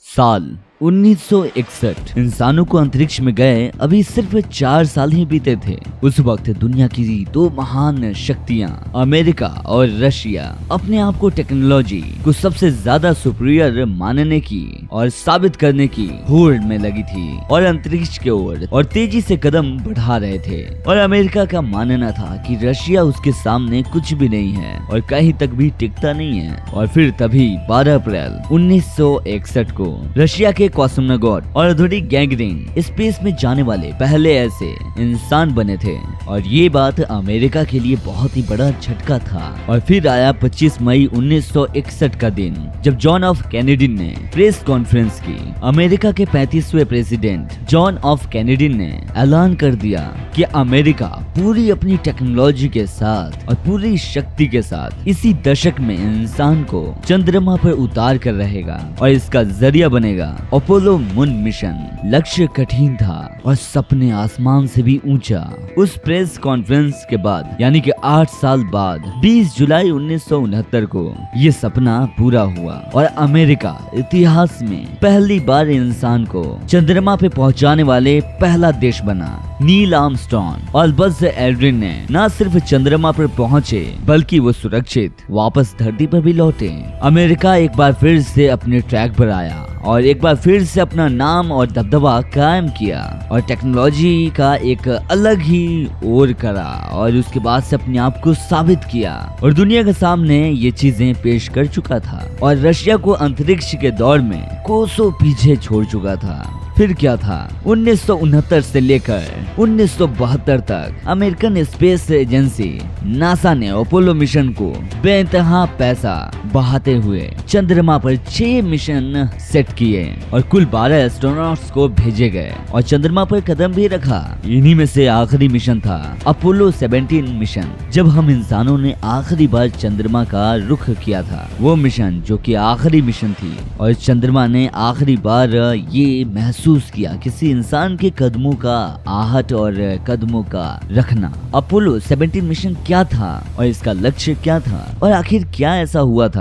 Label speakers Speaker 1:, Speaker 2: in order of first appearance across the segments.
Speaker 1: साल 1961 इंसानों को अंतरिक्ष में गए अभी सिर्फ 4 साल ही बीते थे। उस वक्त दुनिया की दो महान शक्तियां अमेरिका और रशिया अपने आप को टेक्नोलॉजी को सबसे ज्यादा सुपीरियर मानने की और साबित करने की होड़ में लगी थी और अंतरिक्ष की ओर और तेजी से कदम बढ़ा रहे थे। और अमेरिका का मानना था कि रशिया उसके सामने कुछ भी नहीं है और कहीं तक भी टिकता नहीं है। और फिर तभी 12 अप्रैल 1961 को रशिया के कॉस्मोनॉट और अधूरी गैंगरीन स्पेस में जाने वाले पहले ऐसे इंसान बने थे। और ये बात अमेरिका के लिए बहुत ही बड़ा झटका था। और फिर आया 25 मई 1961 का दिन, जब जॉन एफ कैनेडी ने प्रेस कॉन्फ्रेंस की। अमेरिका के 35वें प्रेसिडेंट जॉन एफ कैनेडी ने ऐलान कर दिया कि अमेरिका पूरी अपनी टेक्नोलॉजी के साथ और पूरी शक्ति के साथ इसी दशक में इंसान को चंद्रमा पर उतार कर रहेगा और इसका जरिया बनेगा अपोलो मून मिशन। लक्ष्य कठिन था और सपने आसमान से भी ऊंचा। उस प्रेस कॉन्फ्रेंस के बाद यानी कि 8 साल बाद 20 जुलाई 1969 को ये सपना पूरा हुआ और अमेरिका इतिहास में पहली बार इंसान को चंद्रमा पे पहुंचाने वाले पहला देश बना। नील आर्मस्ट्रॉन्ग और बज़ एल्ड्रिन ने न सिर्फ चंद्रमा पर पहुंचे बल्कि वो सुरक्षित वापस धरती पर भी लौटे। अमेरिका एक बार फिर से अपने ट्रैक पर आया और एक बार फिर से अपना नाम और दबदबा कायम किया और टेक्नोलॉजी का एक अलग ही ओर करा और उसके बाद से अपने आप को साबित किया और दुनिया के सामने ये चीजें पेश कर चुका था और रशिया को अंतरिक्ष के दौर में कोसों पीछे छोड़ चुका था। फिर क्या था, 1969 से लेकर 1972 तक अमेरिकन स्पेस एजेंसी नासा ने अपोलो मिशन को बेइंतहा पैसा बहाते हुए चंद्रमा पर 6 मिशन सेट किए और कुल 12 एस्ट्रोनॉट्स को भेजे गए और चंद्रमा पर कदम भी रखा। इन्हीं में से आखिरी मिशन था अपोलो 17 मिशन, जब हम इंसानों ने आखिरी बार चंद्रमा का रुख किया था। वो मिशन जो कि आखिरी मिशन थी और चंद्रमा ने आखिरी बार ये महसूस किया किसी इंसान के कदमों का आहट और कदमों का रखना। अपोलो 17 मिशन क्या था और इसका लक्ष्य क्या था और आखिर क्या ऐसा हुआ था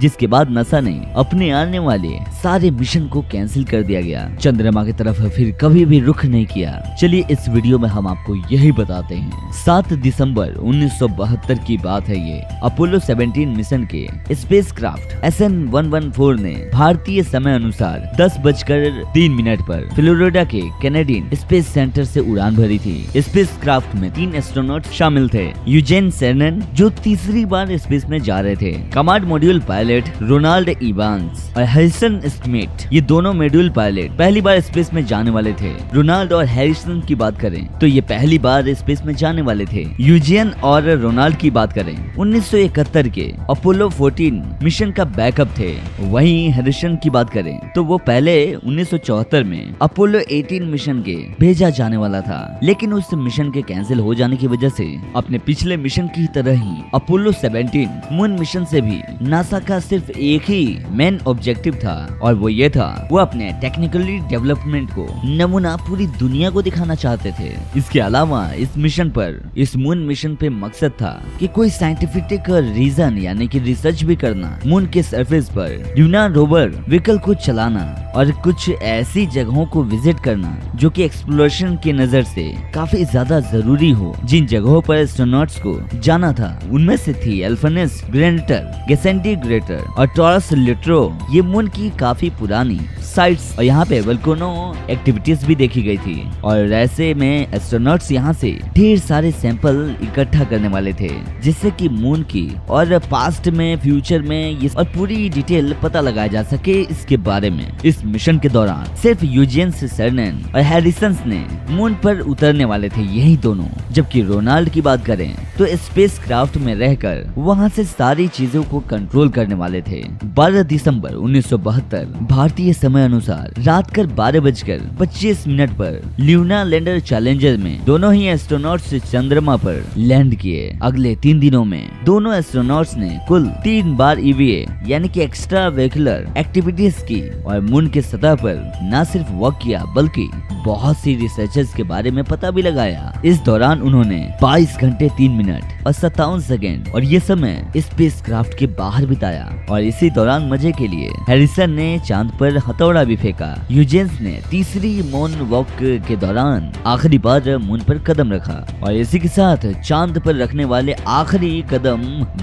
Speaker 1: जिसके बाद नासा ने अपने आने वाले सारे मिशन को कैंसिल कर दिया गया, चंद्रमा की तरफ फिर कभी भी रुख नहीं किया। चलिए इस वीडियो में हम आपको यही बताते हैं। 7 दिसंबर 1972 की बात है ये। अपोलो 17 मिशन के स्पेसक्राफ्ट SN-114 ने भारतीय समय अनुसार 10:03 पर फ्लोरिडा के कैनेडियन स्पेस सेंटर से उड़ान भरी थी। स्पेसक्राफ्ट में 3 एस्ट्रोनॉट शामिल थे। यूजेन सेर्नन जो तीसरी बार स्पेस में जा रहे थे, command module pilot Ronald Evans और हैरिसन स्मिथ, ये दोनों मॉड्यूल पायलट पहली बार स्पेस में जाने वाले थे। रोनाल्ड और हैरिसन की बात करें तो ये पहली बार स्पेस में जाने वाले थे। यूजियन और रोनाल्ड की बात करें 1971 के अपोलो 14 मिशन का बैकअप थे। वहीं हैरिसन की बात करें तो वो पहले 1974 में अपोलो 18 मिशन के भेजा जाने वाला था, लेकिन उस मिशन के कैंसिल हो जाने की वजह से अपने पिछले मिशन की तरह ही अपोलो 17 मून मिशन से भी नासा का सिर्फ एक ही मेन ऑब्जेक्टिव था और वो ये था, वो अपने टेक्निकली डेवलपमेंट को नमूना पूरी दुनिया को दिखाना चाहते थे। इसके अलावा इस मिशन पर, इस मून मिशन पे मकसद था कि कोई साइंटिफिक रीजन यानी कि रिसर्च भी करना, मून के सरफेस पर ल्यूना रोवर व्हीकल को चलाना और कुछ ऐसी जगहों को विजिट करना जो कि एक्सप्लोरेशन के नजर से काफी ज्यादा जरूरी हो। जिन जगहों पर एस्ट्रोनॉट्स को जाना था उनमें से थी एल्फेनस ग्रेनेटर, गेसेंटी ग्रेटर और टॉरस लिट्रो। ये मून की काफी पुरानी साइट्स और यहाँ पे वोल्केनो एक्टिविटीज भी देखी गई थी और ऐसे में एस्ट्रोनॉट्स यहाँ से ढेर सारे सैंपल इकट्ठा करने वाले थे, जिससे कि मून की और पास्ट में, फ्यूचर में ये और पूरी डिटेल पता लगाया जा सके इसके बारे में। इस मिशन के दौरान सिर्फ यूजियन सेर्नन और हैरिसन ने मून पर उतरने वाले थे, यही दोनों। जबकि रोनाल्ड की बात करें तो स्पेसक्राफ्ट में रहकर वहां से सारी चीजों को कंट्रोल करने वाले थे। 12 दिसंबर 1972 भारतीय समय अनुसार रात कर 12:25 पर ल्यूना लैंडर चैलेंजर में दोनों ही एस्ट्रोनॉट्स चंद्रमा पर लैंड किए। अगले 3 दिनों में दोनों एस्ट्रोनॉट्स ने कुल 3 बार EVA यानी कि एक्स्ट्रा व्हीकुलर एक्टिविटीज की और मून के सतह पर न सिर्फ वर्क किया बल्कि बहुत सी रिसर्चेस के बारे में पता भी लगाया। इस दौरान उन्होंने 22 घंटे 3 मिनट और 57 सेकेंड और ये समय स्पेस क्राफ्ट के बाहर बिताया। और इसी दौरान मजे के लिए हैरिसन ने चांद पर हथौड़ा भी फेंका। यूजेंस ने तीसरी मून वॉक के दौरान आखिरी बार मून पर कदम रखा और इसी के साथ चांद पर रखने वाले आखिरी कदम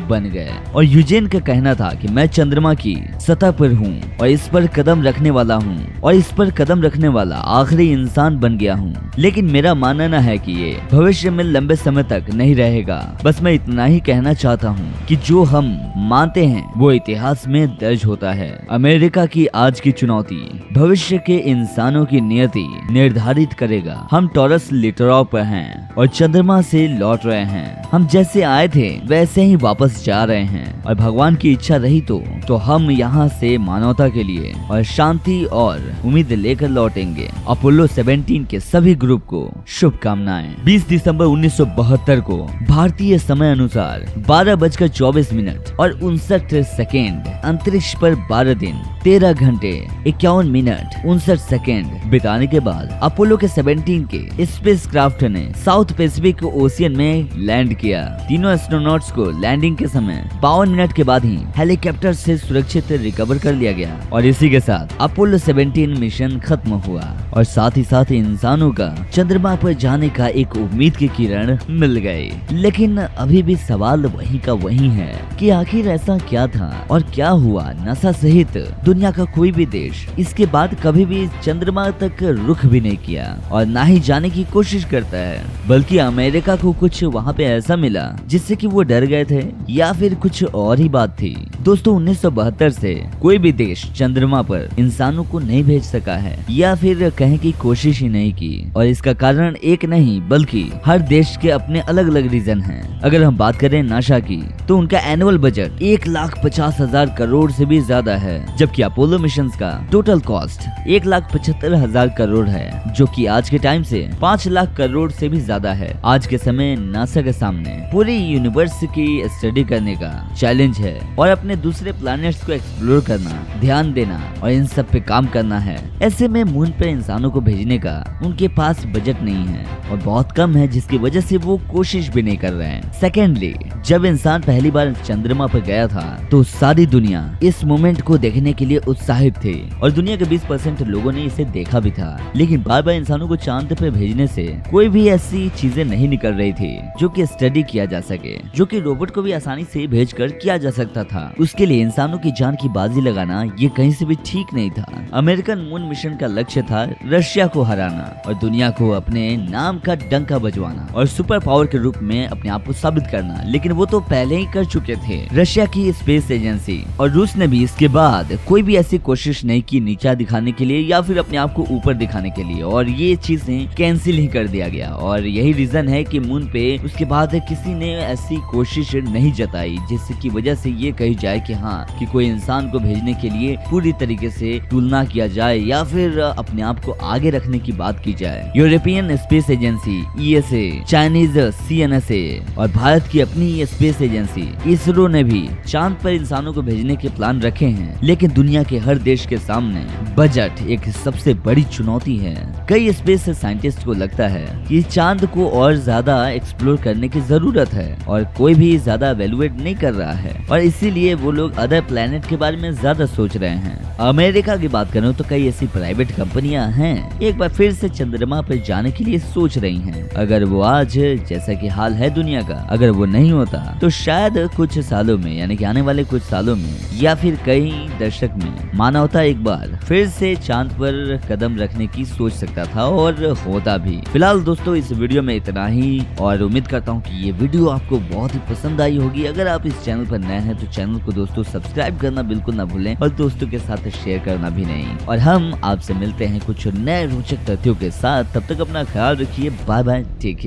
Speaker 1: बन गए। और यूजेन का कहना था कि मैं चंद्रमा की सतह पर हूँ और इस पर कदम रखने वाला हूँ और इस पर कदम रखने वाला आखिरी इंसान बन गया हूँ। लेकिन मेरा मानना है कि ये भविष्य में लंबे समय तक नहीं रहेगा। बस मैं इतना ही कहना चाहता हूँ कि जो हम मानते हैं वो इतिहास में दर्ज होता है। अमेरिका की आज की चुनौती भविष्य के इंसानों की नियति निर्धारित करेगा। हम टॉरस लिटरॉ पर हैं और चंद्रमा से लौट रहे हैं। हम जैसे आए थे वैसे ही वापस जा रहे हैं और भगवान की इच्छा रही तो हम यहाँ से मानवता के लिए और शांति और उम्मीद लेकर लौटेंगे। अपोलो 17 के सभी ग्रुप को शुभकामनाएं। 20 दिसंबर 1972 को भारतीय समय अनुसार 12:24 और 59 सेकेंड अंतरिक्ष पर 12 दिन 13 घंटे 51 मिनट 59 सेकेंड बिताने के बाद अपोलो के 17 के स्पेस क्राफ्ट ने साउथ पैसिफिक ओशियन में लैंड किया। तीनों एस्ट्रोनॉट्स को लैंडिंग के समय 52 मिनट के बाद ही हेलीकॉप्टर से सुरक्षित रिकवर कर लिया गया और इसी के साथ अपोलो 17 मिशन खत्म हुआ और साथ ही साथ इंसानों का चंद्रमा पर जाने का एक उम्मीद की किरण मिल गई। लेकिन अभी भी सवाल वही का वही है कि आखिर ऐसा क्या था और क्या हुआ। नासा सहित दुनिया का कोई भी देश इसके बाद कभी भी चंद्रमा तक रुख भी नहीं किया और ना ही जाने की कोशिश करता है। बल्कि अमेरिका को कुछ वहाँ पे ऐसा मिला जिससे कि वो डर गए थे या फिर कुछ और ही बात थी। दोस्तों 1972 से कोई भी देश चंद्रमा पर इंसानों को नहीं भेज सका है या फिर कहें कि कोशिश ही नहीं की और इसका कारण एक नहीं बल्कि हर देश के अपने अलग अलग रीजन हैं। अगर हम बात करें नासा की तो उनका एनुअल बजट 1,50,000 करोड़ से भी ज्यादा है, जबकि अपोलो मिशन का टोटल कॉस्ट 1,75,000 करोड़ है, जो कि आज के टाइम से 5 लाख करोड़ से भी ज्यादा है। आज के समय नासा के सामने पूरी यूनिवर्स की स्टडी करने का चैलेंज है और अपने दूसरे प्लैनेट्स को एक्सप्लोर करना, ध्यान देना और इन सब पे काम करना है। ऐसे में मून पे इंसानों को भेजने का उनके पास बजट नहीं है और बहुत कम है, जिसकी वजह से वो कोशिश भी नहीं कर रहे हैं। सेकेंडली, जब इंसान पहली बार चंद्रमा पर गया था तो सारी दुनिया इस मोमेंट को देखने के लिए उत्साहित थे और दुनिया के 20% लोगों ने इसे देखा भी था। लेकिन बार बार इंसानों को चांद पे भेजने से कोई भी ऐसी चीजें नहीं निकल रही थी जो कि स्टडी किया जा सके, जो कि रोबोट को भी आसानी से भेजकर किया जा सकता था। उसके लिए इंसानों की जान की बाजी लगाना ये कहीं से भी ठीक नहीं था। अमेरिकन मून मिशन का लक्ष्य था रशिया को हराना और दुनिया को अपने नाम का डंका बजवाना और सुपर पावर के रूप में अपने आप को साबित करना। लेकिन वो तो पहले ही कर चुके थे। रशिया की स्पेस एजेंसी और रूस ने भी इसके बाद कोई भी ऐसी कोशिश नहीं की नीचा दिखाने के लिए या फिर अपने आप को ऊपर दिखाने के लिए, और ये चीजें कैंसिल ही कर दिया गया। और यही रीजन है कि मून पे उसके बाद किसी ने ऐसी कोशिश नहीं जताई जिसकी वजह से ये कही जाए कि हाँ कि कोई इंसान को भेजने के लिए पूरी तरीके से तुलना किया जाए या फिर अपने आप को आगे रखने की बात की जाए। European space agency ESA, Chinese CNSA और भारत की अपनी स्पेस एजेंसी इसरो ने भी चांद पर इंसानों को भेजने के प्लान रखे हैं। लेकिन दुनिया के हर देश के सामने बजट एक सबसे बड़ी चुनौती है। कई स्पेस साइंटिस्ट को लगता है कि चांद को और ज्यादा एक्सप्लोर करने की जरूरत है और कोई भी ज्यादा वैल्यूएट नहीं कर रहा है और इसीलिए वो लोग अदर प्लेनेट के बारे में ज्यादा सोच रहे हैं। अमेरिका की बात करूं तो कई ऐसी प्राइवेट कंपनियां हैं एक बार फिर से चंद्रमा पर जाने के लिए सोच रही हैं। अगर वो आज जैसा कि हाल है दुनिया का, अगर वो नहीं होता तो शायद कुछ सालों में, यानी कि आने वाले कुछ सालों में या फिर कई दशक में मानवता एक बार फिर से चांद पर कदम रखने की सोच सकता था और होता भी। फिलहाल दोस्तों इस वीडियो में इतना ही और उम्मीद करता हूँ कि ये वीडियो आपको बहुत ही पसंद आई होगी। अगर आप इस चैनल पर नए हैं तो चैनल को दोस्तों सब्सक्राइब करना बिल्कुल ना भूलें और दोस्तों के साथ शेयर करना भी नहीं। और हम आपसे मिलते हैं कुछ नए रोचक तथ्यों के साथ। तब तक अपना ख्याल रखिए। Bye bye, take care.